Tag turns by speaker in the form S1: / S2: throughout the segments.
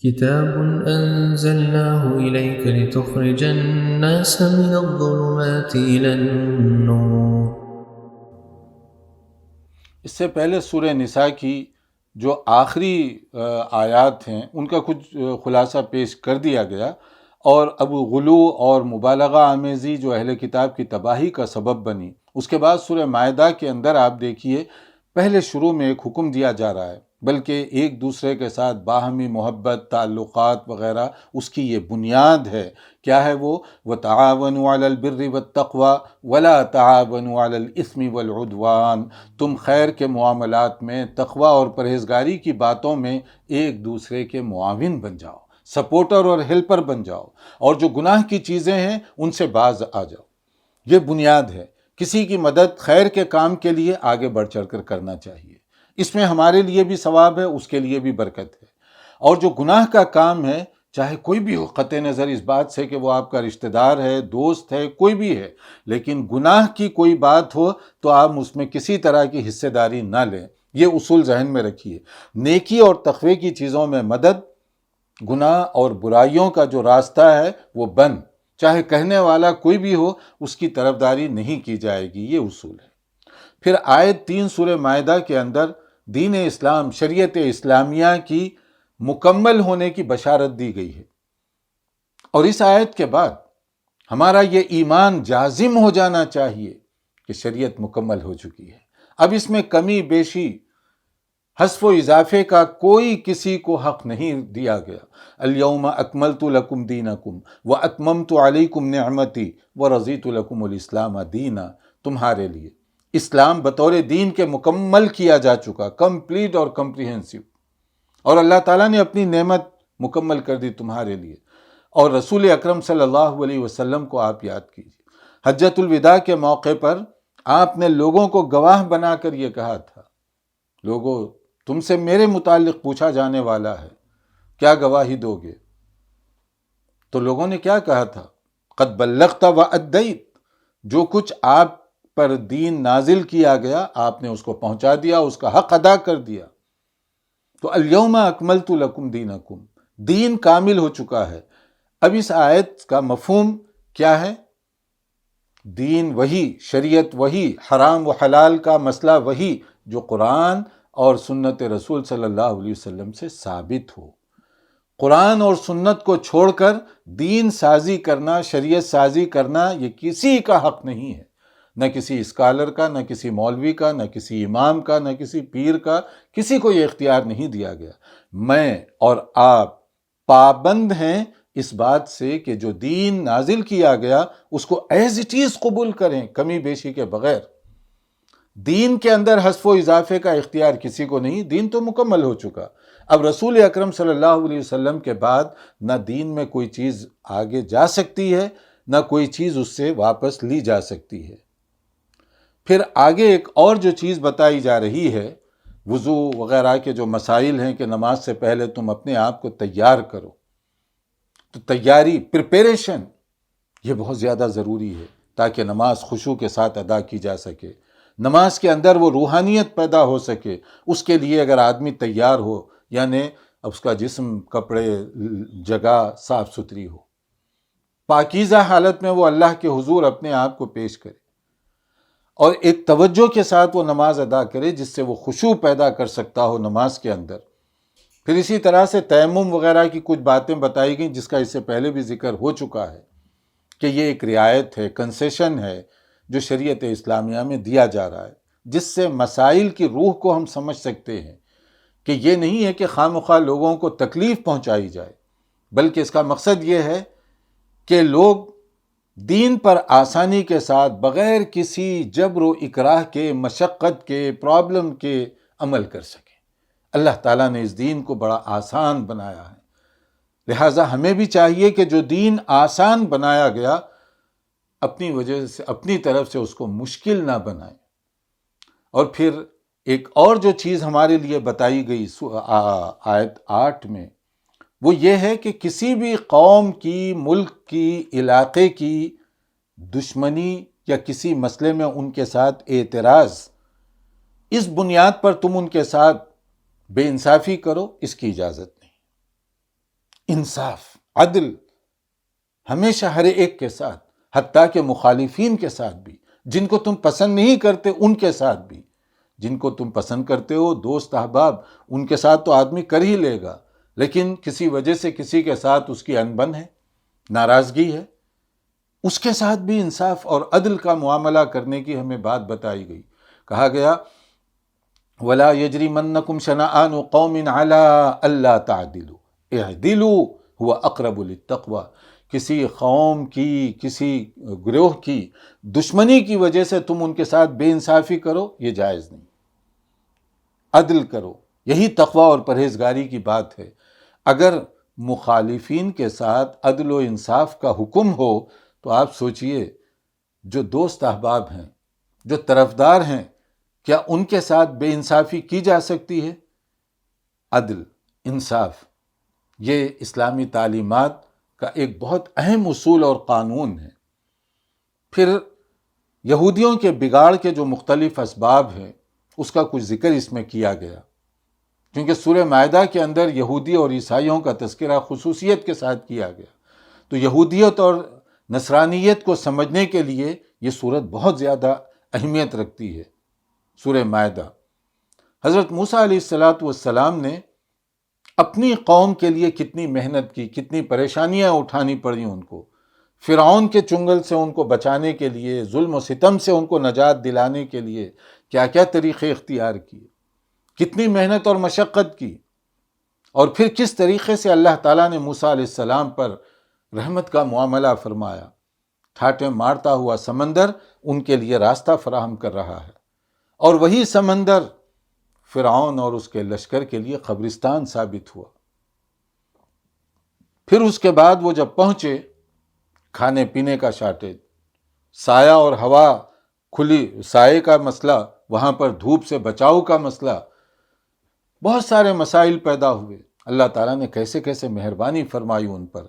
S1: كتاب أنزلناه إليك لتخرج الناس من الظلمات إلى النور۔
S2: اس سے پہلے سورہ نساء کی جو آخری آیات ہیں ان کا کچھ خلاصہ پیش کر دیا گیا، اور اب غلو اور مبالغہ آمیزی جو اہل کتاب کی تباہی کا سبب بنی، اس کے بعد سورہ مائدہ کے اندر آپ دیکھیے پہلے شروع میں ایک حکم دیا جا رہا ہے، بلکہ ایک دوسرے کے ساتھ باہمی محبت، تعلقات وغیرہ اس کی یہ بنیاد ہے۔ کیا ہے وہ؟ وَتَعَاوَنُوا عَلَى الْبِرِّ وَالتَّقْوَى وَلَا تَعَاوَنُوا عَلَى الْإِثْمِ وَالْعُدْوَانِ، تم خیر کے معاملات میں، تقوی اور پرہیزگاری کی باتوں میں ایک دوسرے کے معاون بن جاؤ، سپورٹر اور ہیلپر بن جاؤ، اور جو گناہ کی چیزیں ہیں ان سے باز آ جاؤ۔ یہ بنیاد ہے۔ کسی کی مدد خیر کے کام کے لیے آگے بڑھ چڑھ کر کرنا چاہیے، اس میں ہمارے لیے بھی ثواب ہے، اس کے لیے بھی برکت ہے۔ اور جو گناہ کا کام ہے، چاہے کوئی بھی ہو، قطع نظر اس بات سے کہ وہ آپ کا رشتہ دار ہے، دوست ہے، کوئی بھی ہے، لیکن گناہ کی کوئی بات ہو تو آپ اس میں کسی طرح کی حصہ داری نہ لیں۔ یہ اصول ذہن میں رکھیے۔ نیکی اور تقوی کی چیزوں میں مدد، گناہ اور برائیوں کا جو راستہ ہے وہ بند، چاہے کہنے والا کوئی بھی ہو، اس کی طرفداری نہیں کی جائے گی۔ یہ اصول ہے۔ پھر آیت 3 سورہ مائدہ کے اندر دین اسلام، شریعت اسلامیہ کی مکمل ہونے کی بشارت دی گئی ہے، اور اس آیت کے بعد ہمارا یہ ایمان جازم ہو جانا چاہیے کہ شریعت مکمل ہو چکی ہے۔ اب اس میں کمی بیشی، حذف و اضافے کا کوئی کسی کو حق نہیں دیا گیا۔ الیوم اکملت لکم دینکم واتممت علیکم نعمتی ورضیت لکم الاسلام دینا، تمہارے لیے اسلام بطور دین کے مکمل کیا جا چکا، کمپلیٹ اور کمپریہنسو، اور اللہ تعالیٰ نے اپنی نعمت مکمل کر دی تمہارے لیے۔ اور رسول اکرم صلی اللہ علیہ وسلم کو آپ یاد کیجیے، حجۃ الوداع کے موقع پر آپ نے لوگوں کو گواہ بنا کر یہ کہا تھا، لوگوں تم سے میرے متعلق پوچھا جانے والا ہے، کیا گواہی دو گے؟ تو لوگوں نے کیا کہا تھا؟ قد بلغت وادیت، جو کچھ آپ پر دین نازل کیا گیا آپ نے اس کو پہنچا دیا، اس کا حق ادا کر دیا۔ تو الیوم اکملت لکم دینکم، دین کامل ہو چکا ہے۔ اب اس آیت کا مفہوم کیا ہے؟ دین وہی، شریعت وہی، حرام و حلال کا مسئلہ وہی جو قرآن اور سنت رسول صلی اللہ علیہ وسلم سے ثابت ہو۔ قرآن اور سنت کو چھوڑ کر دین سازی کرنا، شریعت سازی کرنا، یہ کسی کا حق نہیں ہے، نہ کسی اسکالر کا، نہ کسی مولوی کا، نہ کسی امام کا، نہ کسی پیر کا، کسی کو یہ اختیار نہیں دیا گیا۔ میں اور آپ پابند ہیں اس بات سے کہ جو دین نازل کیا گیا اس کو ایز اٹ از قبول کریں، کمی بیشی کے بغیر۔ دین کے اندر حذف و اضافے کا اختیار کسی کو نہیں، دین تو مکمل ہو چکا۔ اب رسول اکرم صلی اللہ علیہ وسلم کے بعد نہ دین میں کوئی چیز آگے جا سکتی ہے، نہ کوئی چیز اس سے واپس لی جا سکتی ہے۔ پھر آگے ایک اور جو چیز بتائی جا رہی ہے، وضو وغیرہ کے جو مسائل ہیں کہ نماز سے پہلے تم اپنے آپ کو تیار کرو، تو تیاری، پریپریشن، یہ بہت زیادہ ضروری ہے تاکہ نماز خشوع کے ساتھ ادا کی جا سکے، نماز کے اندر وہ روحانیت پیدا ہو سکے۔ اس کے لیے اگر آدمی تیار ہو، یعنی اس کا جسم، کپڑے، جگہ صاف ستھری ہو، پاکیزہ حالت میں وہ اللہ کے حضور اپنے آپ کو پیش کرے، اور ایک توجہ کے ساتھ وہ نماز ادا کرے جس سے وہ خشوع پیدا کر سکتا ہو نماز کے اندر۔ پھر اسی طرح سے تیمم وغیرہ کی کچھ باتیں بتائی گئیں جس کا اس سے پہلے بھی ذکر ہو چکا ہے کہ یہ ایک رعایت ہے، کنسیشن ہے جو شریعت اسلامیہ میں دیا جا رہا ہے، جس سے مسائل کی روح کو ہم سمجھ سکتے ہیں کہ یہ نہیں ہے کہ خواہ مخواہ لوگوں کو تکلیف پہنچائی جائے، بلکہ اس کا مقصد یہ ہے کہ لوگ دین پر آسانی کے ساتھ، بغیر کسی جبر و اکراہ کے، مشقت کے، پرابلم کے عمل کر سکیں۔ اللہ تعالیٰ نے اس دین کو بڑا آسان بنایا ہے، لہٰذا ہمیں بھی چاہیے کہ جو دین آسان بنایا گیا اپنی وجہ سے، اپنی طرف سے اس کو مشکل نہ بنائیں۔ اور پھر ایک اور جو چیز ہمارے لیے بتائی گئی آیت 8 میں، وہ یہ ہے کہ کسی بھی قوم کی، ملک کی، علاقے کی دشمنی یا کسی مسئلے میں ان کے ساتھ اعتراض، اس بنیاد پر تم ان کے ساتھ بے انصافی کرو، اس کی اجازت نہیں۔ انصاف، عدل ہمیشہ ہر ایک کے ساتھ، حتیٰ کہ مخالفین کے ساتھ بھی، جن کو تم پسند نہیں کرتے ان کے ساتھ بھی۔ جن کو تم پسند کرتے ہو، دوست احباب، ان کے ساتھ تو آدمی کر ہی لے گا، لیکن کسی وجہ سے کسی کے ساتھ اس کی انبن ہے، ناراضگی ہے، اس کے ساتھ بھی انصاف اور عدل کا معاملہ کرنے کی ہمیں بات بتائی گئی۔ کہا گیا وَلَا يَجْرِمَنَّكُمْ شَنَآنُ قَوْمٍ عَلَىٰ أَلَّا تَعْدِلُوا اعْدِلُوا هُوَ أَقْرَبُ لِلتَّقْوَىٰ۔ کسی قوم کی، کسی گروہ کی دشمنی کی وجہ سے تم ان کے ساتھ بے انصافی کرو، یہ جائز نہیں۔ عدل کرو، یہی تقوی اور پرہیزگاری کی بات ہے۔ اگر مخالفین کے ساتھ عدل و انصاف کا حکم ہو تو آپ سوچئے جو دوست احباب ہیں، جو طرفدار ہیں، کیا ان کے ساتھ بے انصافی کی جا سکتی ہے؟ عدل، انصاف، یہ اسلامی تعلیمات کا ایک بہت اہم اصول اور قانون ہے۔ پھر یہودیوں کے بگاڑ کے جو مختلف اسباب ہیں اس کا کچھ ذکر اس میں کیا گیا، کیونکہ سورہ مائدہ کے اندر یہودی اور عیسائیوں کا تذکرہ خصوصیت کے ساتھ کیا گیا، تو یہودیت اور نصرانیت کو سمجھنے کے لیے یہ سورت بہت زیادہ اہمیت رکھتی ہے۔ سورہ مائدہ، حضرت موسیٰ علیہ السلام نے اپنی قوم کے لیے کتنی محنت کی، کتنی پریشانیاں اٹھانی پڑی ان کو، فرعون کے چنگل سے ان کو بچانے کے لیے، ظلم و ستم سے ان کو نجات دلانے کے لیے کیا کیا طریقے اختیار کیے، کتنی محنت اور مشقت کی، اور پھر کس طریقے سے اللہ تعالیٰ نے موسیٰ علیہ السلام پر رحمت کا معاملہ فرمایا۔ ٹھاٹھیں مارتا ہوا سمندر ان کے لیے راستہ فراہم کر رہا ہے، اور وہی سمندر فرعون اور اس کے لشکر کے لیے قبرستان ثابت ہوا۔ پھر اس کے بعد وہ جب پہنچے، کھانے پینے کا شارٹیج، سایہ اور ہوا کھلی، سائے کا مسئلہ، وہاں پر دھوپ سے بچاؤ کا مسئلہ، بہت سارے مسائل پیدا ہوئے۔ اللہ تعالیٰ نے کیسے کیسے مہربانی فرمائی ان پر،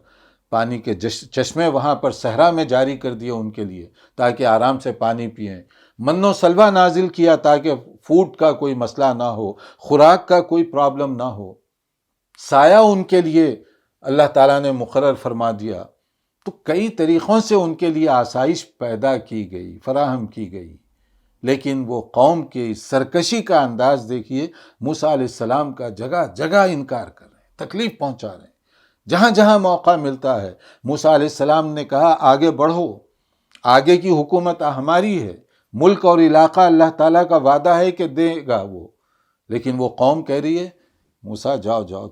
S2: پانی کے چشمے وہاں پر صحرا میں جاری کر دیے ان کے لیے تاکہ آرام سے پانی پئیں، من و سلوہ نازل کیا تاکہ فوڈ کا کوئی مسئلہ نہ ہو، خوراک کا کوئی پرابلم نہ ہو، سایہ ان کے لیے اللہ تعالیٰ نے مقرر فرما دیا۔ تو کئی طریقوں سے ان کے لیے آسائش پیدا کی گئی، فراہم کی گئی، لیکن وہ قوم کی سرکشی کا انداز دیکھیے، موسیٰ علیہ السلام کا جگہ جگہ انکار کر رہے ہیں، تکلیف پہنچا رہے ہیں، جہاں جہاں موقع ملتا ہے۔ موسیٰ علیہ السلام نے کہا آگے بڑھو، آگے کی حکومت ہماری ہے، ملک اور علاقہ اللہ تعالیٰ کا وعدہ ہے کہ دے گا وہ، لیکن وہ قوم کہہ رہی ہے موسیٰ جاؤ جاؤ،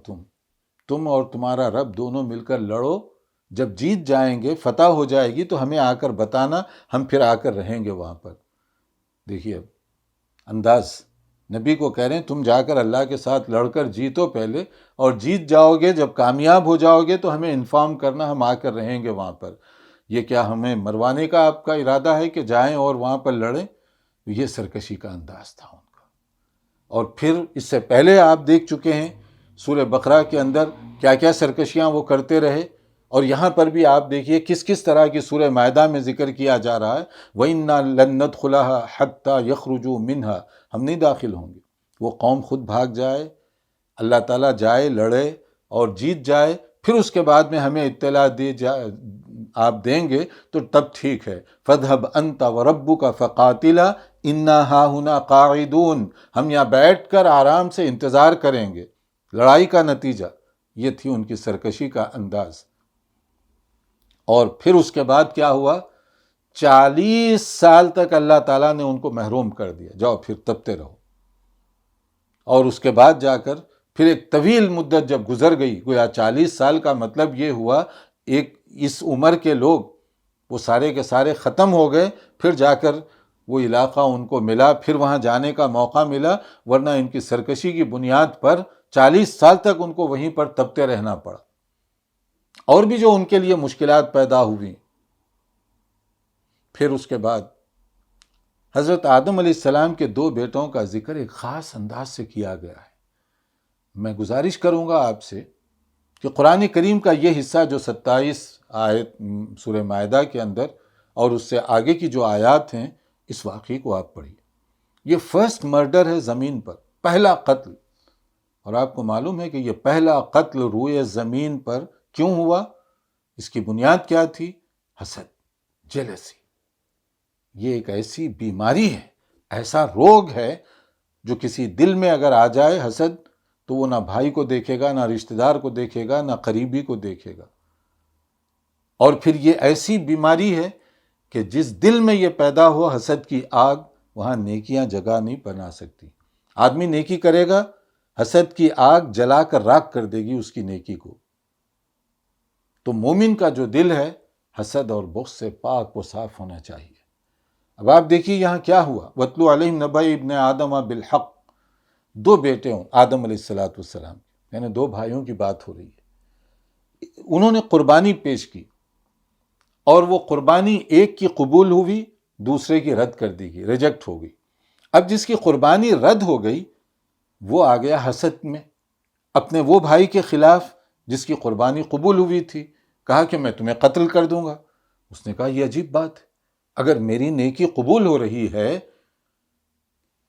S2: تم اور تمہارا رب دونوں مل کر لڑو، جب جیت جائیں گے، فتح ہو جائے گی تو ہمیں آ کر بتانا، ہم پھر آ کر رہیں گے وہاں پر۔ دیکھیے اب انداز، نبی کو کہہ رہے ہیں تم جا کر اللہ کے ساتھ لڑ کر جیتو پہلے، اور جیت جاؤ گے، جب کامیاب ہو جاؤ گے تو ہمیں انفارم کرنا، ہم آ کر رہیں گے وہاں پر۔ یہ کیا ہمیں مروانے کا آپ کا ارادہ ہے کہ جائیں اور وہاں پر لڑیں؟ یہ سرکشی کا انداز تھا ان کا۔ اور پھر اس سے پہلے آپ دیکھ چکے ہیں سورہ بقرہ کے اندر کیا کیا سرکشیاں وہ کرتے رہے، اور یہاں پر بھی آپ دیکھیے کس کس طرح کی سورہ مائدہ میں ذکر کیا جا رہا ہے، وَإِنَّا لَن نَدْخُلَهَا حَتَّى يَخْرُجُوا مِنْهَا، ہم نہیں داخل ہوں گے، وہ قوم خود بھاگ جائے، اللہ تعالیٰ جائے لڑے اور جیت جائے، پھر اس کے بعد میں ہمیں اطلاع آپ دیں گے تو تب ٹھیک ہے۔ فَاذْهَبْ أَنْتَ وَرَبُّكَ فَقَاتِلَا إِنَّا هَاهُنَا قَاعِدُونَ، ہم یہاں بیٹھ کر آرام سے انتظار کریں گے لڑائی کا نتیجہ۔ یہ تھی ان کی سرکشی کا انداز۔ اور پھر اس کے بعد کیا ہوا، 40 سال تک اللہ تعالیٰ نے ان کو محروم کر دیا، جاؤ پھر تپتے رہو۔ اور اس کے بعد جا کر پھر ایک طویل مدت جب گزر گئی، گویا 40 سال کا مطلب یہ ہوا ایک اس عمر کے لوگ وہ سارے کے سارے ختم ہو گئے، پھر جا کر وہ علاقہ ان کو ملا، پھر وہاں جانے کا موقع ملا، ورنہ ان کی سرکشی کی بنیاد پر 40 سال تک ان کو وہیں پر تپتے رہنا پڑا، اور بھی جو ان کے لیے مشکلات پیدا ہوئی۔ پھر اس کے بعد حضرت آدم علیہ السلام کے 2 بیٹوں کا ذکر ایک خاص انداز سے کیا گیا ہے۔ میں گزارش کروں گا آپ سے کہ قرآن کریم کا یہ حصہ جو 27 آیت سورہ مائدہ کے اندر اور اس سے آگے کی جو آیات ہیں، اس واقعے کو آپ پڑھیے۔ یہ فرسٹ مرڈر ہے زمین پر، پہلا قتل، اور آپ کو معلوم ہے کہ یہ پہلا قتل روئے زمین پر کیوں ہوا؟ اس کی بنیاد کیا تھی؟ حسد، جیلسی۔ یہ ایک ایسی بیماری ہے، ایسا روگ ہے جو کسی دل میں اگر آ جائے حسد، تو وہ نہ بھائی کو دیکھے گا، نہ رشتہ دار کو دیکھے گا، نہ قریبی کو دیکھے گا۔ اور پھر یہ ایسی بیماری ہے کہ جس دل میں یہ پیدا ہو حسد کی آگ، وہاں نیکیاں جگہ نہیں بنا سکتی۔ آدمی نیکی کرے گا، حسد کی آگ جلا کر راکھ کر دے گی اس کی نیکی کو۔ تو مومن کا جو دل ہے حسد اور بغض سے پاک و صاف ہونا چاہیے۔ اب آپ دیکھیے یہاں کیا ہوا، وَاتْلُ عَلَيْهِمْ نَبَأَ ابْنِ آدَمَ بِالْحَقِّ، دو بیٹے ہوں آدم علیہ السلام، یعنی دو بھائیوں کی بات ہو رہی ہے۔ انہوں نے قربانی پیش کی اور وہ قربانی ایک کی قبول ہوئی، دوسرے کی رد کر دی گئی، ریجیکٹ ہو گئی۔ اب جس کی قربانی رد ہو گئی وہ آ گیا حسد میں، اپنے وہ بھائی کے خلاف جس کی قربانی قبول ہوئی تھی، کہا کہ میں تمہیں قتل کر دوں گا۔ اس نے کہا یہ عجیب بات ہے، اگر میری نیکی قبول ہو رہی ہے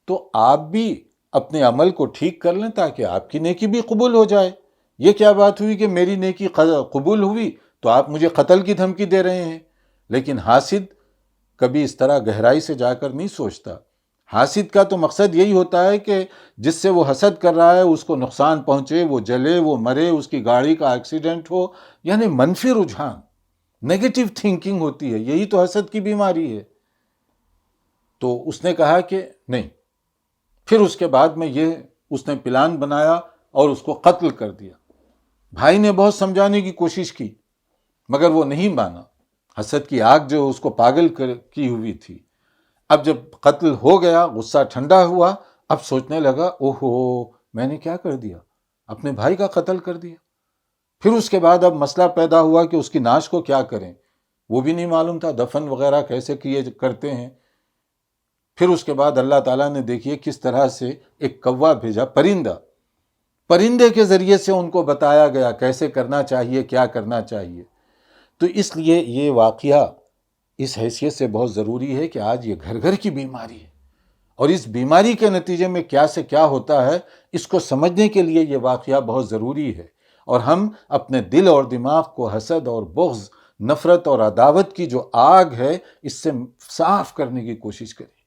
S2: تو آپ بھی اپنے عمل کو ٹھیک کر لیں تاکہ آپ کی نیکی بھی قبول ہو جائے۔ یہ کیا بات ہوئی کہ میری نیکی قبول ہوئی تو آپ مجھے قتل کی دھمکی دے رہے ہیں؟ لیکن حاسد کبھی اس طرح گہرائی سے جا کر نہیں سوچتا۔ حاسد کا تو مقصد یہی ہوتا ہے کہ جس سے وہ حسد کر رہا ہے اس کو نقصان پہنچے، وہ جلے، وہ مرے، اس کی گاڑی کا ایکسیڈنٹ ہو، یعنی منفی رجحان، نیگیٹو تھنکنگ ہوتی ہے، یہی تو حسد کی بیماری ہے۔ تو اس نے کہا کہ نہیں، پھر اس کے بعد میں اس نے پلان بنایا اور اس کو قتل کر دیا۔ بھائی نے بہت سمجھانے کی کوشش کی مگر وہ نہیں مانا، حسد کی آگ جو اس کو پاگل کی ہوئی تھی۔ اب جب قتل ہو گیا، غصہ ٹھنڈا ہوا، اب سوچنے لگا اوہو میں نے کیا کر دیا، اپنے بھائی کا قتل کر دیا۔ پھر اس کے بعد اب مسئلہ پیدا ہوا کہ اس کی ناش کو کیا کریں، وہ بھی نہیں معلوم تھا، دفن وغیرہ کیسے کیے کرتے ہیں۔ پھر اس کے بعد اللہ تعالیٰ نے دیکھیے کس طرح سے ایک کوا بھیجا، پرندے کے ذریعے سے ان کو بتایا گیا کیسے کرنا چاہیے، کیا کرنا چاہیے۔ تو اس لیے یہ واقعہ اس حیثیت سے بہت ضروری ہے کہ آج یہ گھر گھر کی بیماری ہے، اور اس بیماری کے نتیجے میں کیا سے کیا ہوتا ہے اس کو سمجھنے کے لیے یہ واقعہ بہت ضروری ہے، اور ہم اپنے دل اور دماغ کو حسد اور بغض، نفرت اور عداوت کی جو آگ ہے اس سے صاف کرنے کی کوشش کریں۔